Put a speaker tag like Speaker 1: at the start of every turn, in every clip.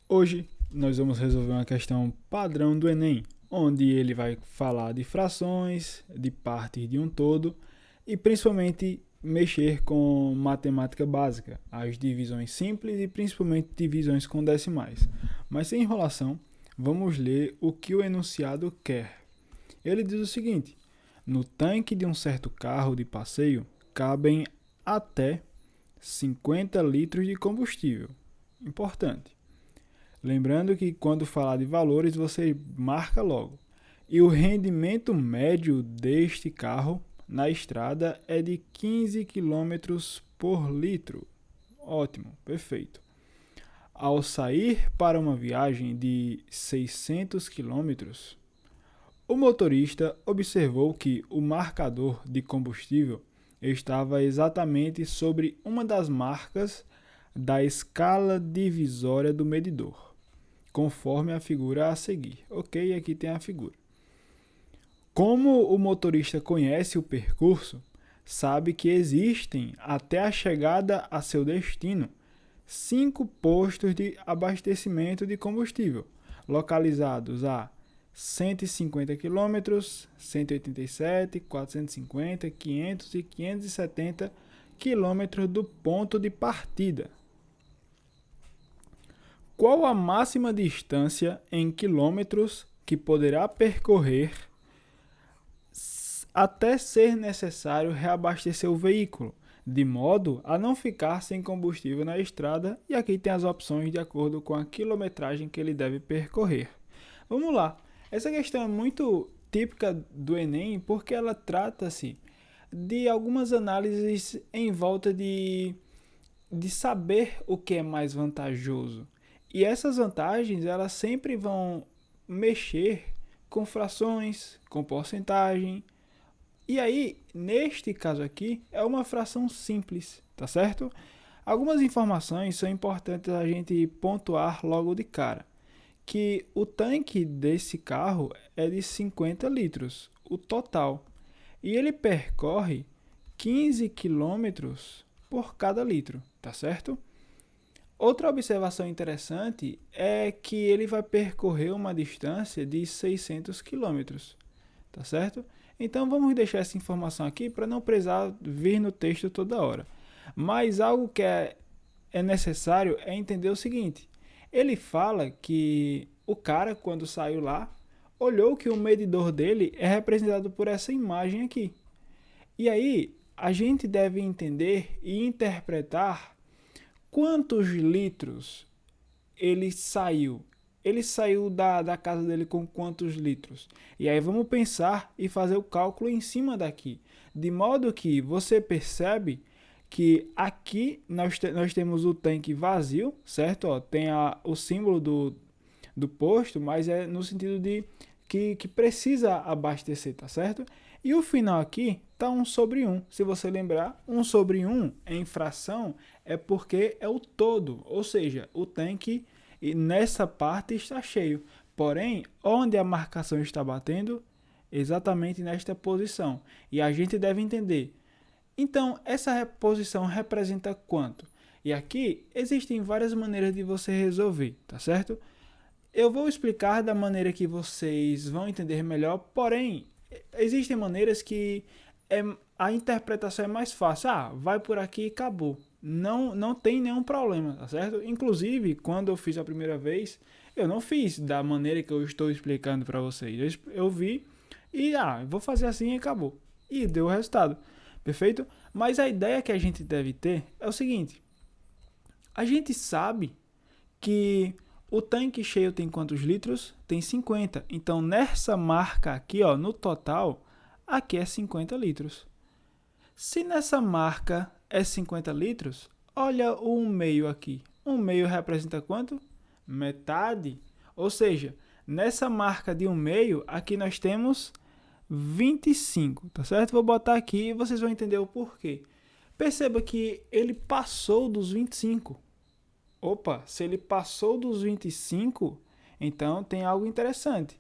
Speaker 1: Hoje nós vamos resolver uma questão padrão do Enem, onde ele vai falar de frações, de partes de um todo e principalmente mexer com matemática básica, as divisões simples e principalmente divisões com decimais. Mas sem enrolação, vamos ler o que o enunciado quer. Ele diz o seguinte: no tanque de um certo carro de passeio cabem até 50 litros de combustível. Importante. Lembrando que quando falar de valores você marca logo. E o rendimento médio deste carro na estrada é de 15 quilômetros por litro. Ótimo, perfeito. Ao sair para uma viagem de 600 quilômetros, o motorista observou que o marcador de combustível estava exatamente sobre uma das marcas da escala divisória do medidor, conforme a figura a seguir. Ok, aqui tem a figura. Como o motorista conhece o percurso, sabe que existem, até a chegada a seu destino, 5 postos de abastecimento de combustível, localizados a 150 km, 187, 450, 500 e 570 km do ponto de partida. Qual a máxima distância em quilômetros que poderá percorrer até ser necessário reabastecer o veículo, de modo a não ficar sem combustível na estrada? E aqui tem as opções de acordo com a quilometragem que ele deve percorrer. Vamos lá. Essa questão é muito típica do Enem porque ela trata-se de algumas análises em volta de saber o que é mais vantajoso. E essas vantagens elas sempre vão mexer com frações, com porcentagem. E aí, neste caso aqui, é uma fração simples, tá certo? Algumas informações são importantes a gente pontuar logo de cara. Que o tanque desse carro é de 50 litros, o total. E ele percorre 15 quilômetros por cada litro, tá certo? Outra observação interessante é que ele vai percorrer uma distância de 600 quilômetros, tá certo? Então vamos deixar essa informação aqui para não precisar vir no texto toda hora. Mas algo que é necessário é entender o seguinte: ele fala que o cara, quando saiu lá, olhou que o medidor dele é representado por essa imagem aqui. E aí a gente deve entender e interpretar quantos litros ele saiu. Ele saiu da casa dele com quantos litros? E aí vamos pensar e fazer o cálculo em cima daqui. De modo que você percebe que aqui nós temos o tanque vazio, certo? Ó, tem o símbolo do posto, mas é no sentido de que precisa abastecer, tá certo? E o final aqui está 1 sobre 1. Se você lembrar, 1 sobre 1 em fração é porque é o todo, ou seja, o tanque nessa parte está cheio. Porém, onde a marcação está batendo? Exatamente nesta posição. E a gente deve entender. Então, essa posição representa quanto? E aqui existem várias maneiras de você resolver, tá certo? Eu vou explicar da maneira que vocês vão entender melhor, porém, existem maneiras que a interpretação é mais fácil. Ah, vai por aqui e acabou. Não tem nenhum problema, tá certo? Inclusive, quando eu fiz a primeira vez, eu não fiz da maneira que eu estou explicando para vocês. Eu vi e, vou fazer assim e acabou. E deu o resultado, perfeito? Mas a ideia que a gente deve ter é o seguinte: a gente sabe que o tanque cheio tem quantos litros? Tem 50. Então, nessa marca aqui, ó, no total, aqui é 50 litros. Se nessa marca é 50 litros, olha o 1/2 aqui. 1/2 representa quanto? Metade. Ou seja, nessa marca de 1/2, aqui nós temos 25, tá certo? Vou botar aqui e vocês vão entender o porquê. Perceba que ele passou dos 25. Opa, se ele passou dos 25, então tem algo interessante.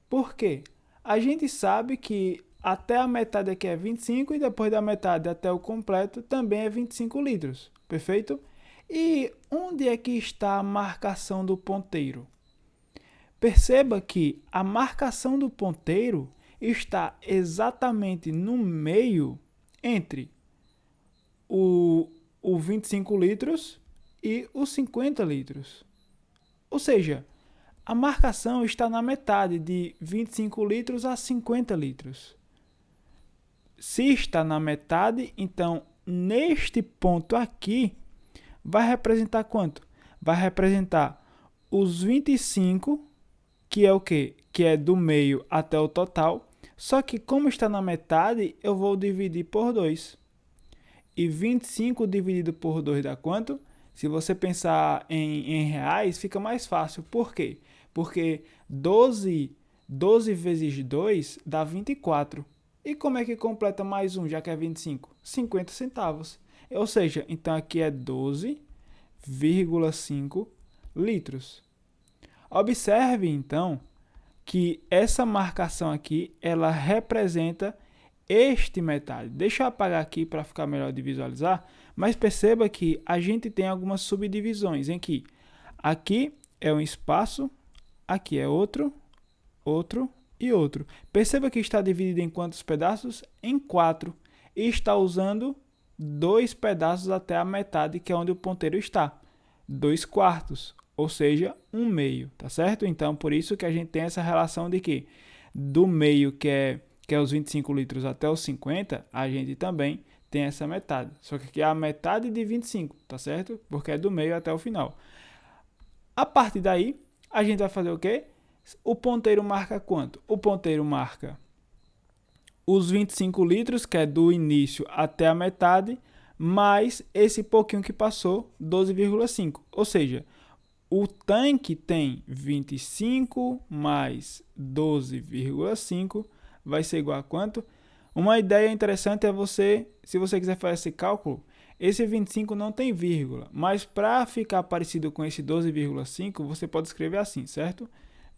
Speaker 1: Por quê? A gente sabe que até a metade aqui é 25 e depois da metade até o completo também é 25 litros, perfeito? E onde é que está a marcação do ponteiro? Perceba que a marcação do ponteiro está exatamente no meio entre o 25 litros e os 50 litros. Ou seja, a marcação está na metade de 25 litros a 50 litros. Se está na metade, então neste ponto aqui vai representar quanto? Vai representar os 25, que é o quê? Que é do meio até o total. Só que como está na metade, eu vou dividir por 2. E 25 dividido por 2 dá quanto? Se você pensar em reais, fica mais fácil. Por quê? Porque 12 vezes 2 dá 24. E como é que completa mais um, já que é 25? 50 centavos. Ou seja, então aqui é 12,5 litros. Observe, então, que essa marcação aqui, ela representa este metade. Deixa eu apagar aqui para ficar melhor de visualizar, mas perceba que a gente tem algumas subdivisões em que aqui é um espaço, aqui é outro, outro e outro. Perceba que está dividido em quantos pedaços? Em 4. E está usando 2 pedaços até a metade, que é onde o ponteiro está. 2 quartos, ou seja, 1 meio, tá certo? Então, por isso que a gente tem essa relação de que do meio, que é os 25 litros até os 50, a gente também tem essa metade. Só que aqui é a metade de 25, tá certo? Porque é do meio até o final. A partir daí, a gente vai fazer o quê? O ponteiro marca quanto? O ponteiro marca os 25 litros, que é do início até a metade, mais esse pouquinho que passou, 12,5. Ou seja, o tanque tem 25 mais 12,5 vai ser igual a quanto? Uma ideia interessante é você, se você quiser fazer esse cálculo, esse 25 não tem vírgula, mas para ficar parecido com esse 12,5, você pode escrever assim, certo?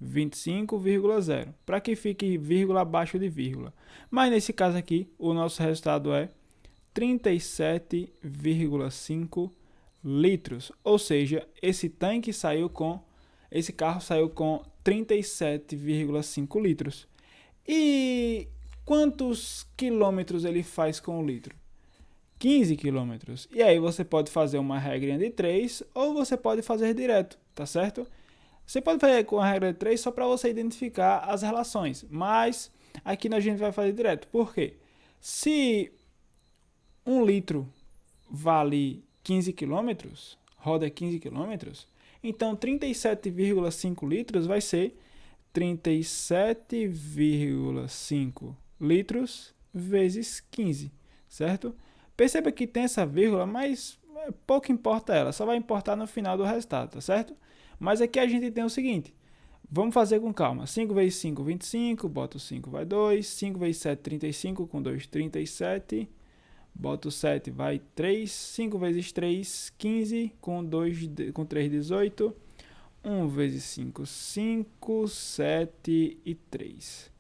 Speaker 1: 25,0, para que fique vírgula abaixo de vírgula. Mas nesse caso aqui, o nosso resultado é 37,5 litros. Ou seja, esse carro saiu com 37,5 litros. E quantos quilômetros ele faz com o litro? 15 quilômetros. E aí você pode fazer uma regrinha de 3 ou você pode fazer direto, tá certo? Você pode fazer com a regra de 3 só para você identificar as relações, mas aqui a gente vai fazer direto. Por quê? Se 1 litro vale 15 km, roda 15 km, então 37,5 litros vai ser 37,5 litros vezes 15, certo? Perceba que tem essa vírgula, mas pouco importa ela, só vai importar no final do resultado, tá certo? Mas aqui a gente tem o seguinte, vamos fazer com calma. 5 vezes 5, 25, boto 5, vai 2. 5 vezes 7, 35, com 2, 37. Boto 7, vai 3. 5 vezes 3, 15, com 3, 18. 1 vezes 5, 5, 7 e 3.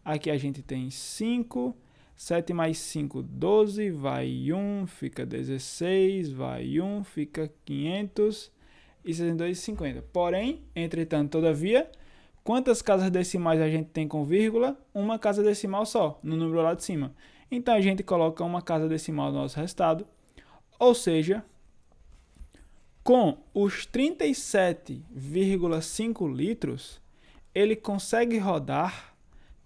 Speaker 1: Aqui a gente tem 5, 7 mais 5, 12, vai 1, fica 16, vai 1, fica 500 e 62,50. Porém, entretanto, todavia, quantas casas decimais a gente tem com vírgula? Uma casa decimal só, no número lá de cima. Então, a gente coloca uma casa decimal no nosso resultado. Ou seja, com os 37,5 litros, ele consegue rodar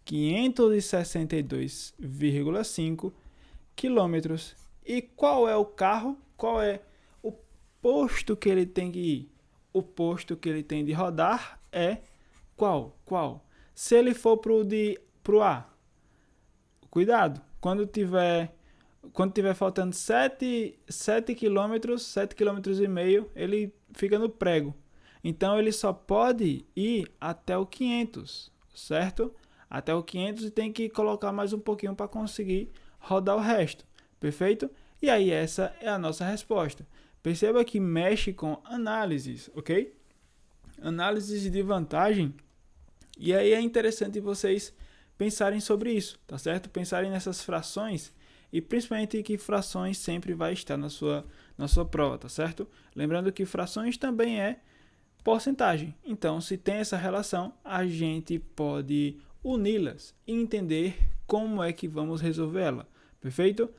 Speaker 1: 562,5 quilômetros. E qual é o carro? Qual é o posto que ele tem que ir? O posto que ele tem de rodar é qual? Se ele for pro A, cuidado, quando tiver faltando 7 km, 7 km e meio, ele fica no prego. Então ele só pode ir até o 500, certo? Até o 500 e tem que colocar mais um pouquinho para conseguir rodar o resto. Perfeito? E aí essa é a nossa resposta. Perceba que mexe com análises, ok? Análises de vantagem. E aí é interessante vocês pensarem sobre isso, tá certo? Pensarem nessas frações e principalmente que frações sempre vai estar na sua prova, tá certo? Lembrando que frações também é porcentagem. Então, se tem essa relação, a gente pode uni-las e entender como é que vamos resolvê-la. Perfeito?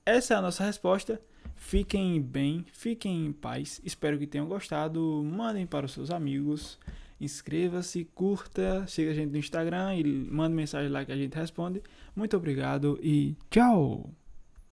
Speaker 1: Essa é a nossa resposta. Fiquem bem, fiquem em paz. Espero que tenham gostado. Mandem para os seus amigos. Inscreva-se, curta, siga a gente no Instagram e mande mensagem lá que a gente responde. Muito obrigado e tchau!